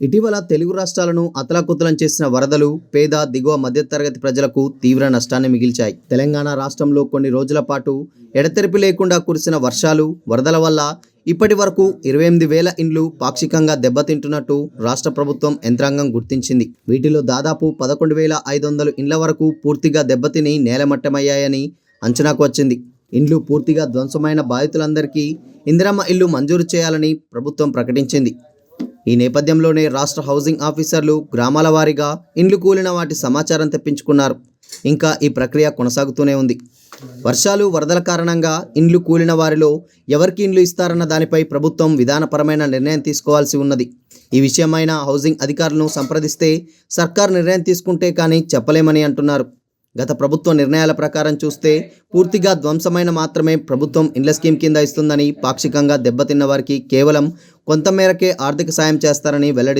ఇటీవల తెలుగు రాష్ట్రాలను అతలాకుతలం చేసిన వరదలు పేద దిగువ మధ్యతరగతి ప్రజలకు తీవ్ర నష్టాన్ని మిగిల్చాయి. తెలంగాణ రాష్ట్రంలో కొన్ని రోజుల పాటు ఎడతెరిపి లేకుండా కురిసిన వర్షాలు, వరదల వల్ల ఇప్పటి వరకు 28,000 ఇండ్లు పాక్షికంగా దెబ్బతింటున్నట్టు రాష్ట్ర ప్రభుత్వం యంత్రాంగం గుర్తించింది. వీటిలో దాదాపు 11,500 ఇండ్ల వరకు పూర్తిగా దెబ్బతిని నేలమట్టమయ్యాయని అంచనాకు వచ్చింది. ఇండ్లు పూర్తిగా ధ్వంసమైన బాధితులందరికీ ఇందిరమ్మ ఇల్లు మంజూరు చేయాలని ప్రభుత్వం ప్రకటించింది. ఈ నేపథ్యంలోనే రాష్ట్ర హౌసింగ్ ఆఫీసర్లు గ్రామాల వారీగా ఇండ్లు కూలిన వాటి సమాచారం తెప్పించుకున్నారు. ఇంకా ఈ ప్రక్రియ కొనసాగుతూనే ఉంది. వర్షాలు, వరదల కారణంగా ఇండ్లు కూలిన వారిలో ఎవరికి ఇండ్లు ఇస్తారన్న దానిపై ప్రభుత్వం విధానపరమైన నిర్ణయం తీసుకోవాల్సి ఉన్నది. ఈ విషయమైన హౌసింగ్ అధికారులను సంప్రదిస్తే సర్కార్ నిర్ణయం తీసుకుంటే కానీ చెప్పలేమని అంటున్నారు. గత ప్రభుత్వ నిర్ణయాల ప్రకారం చూస్తే పూర్తిగా ధ్వంసమైన మాత్రమే ప్రభుత్వం ఇండ్ల స్కీమ్ కింద ఇస్తుందని, పాక్షికంగా దెబ్బతిన్న వారికి కేవలం కొంత మేరకే ఆర్థిక సాయం చేస్తారని వెల్లడిస్తారు.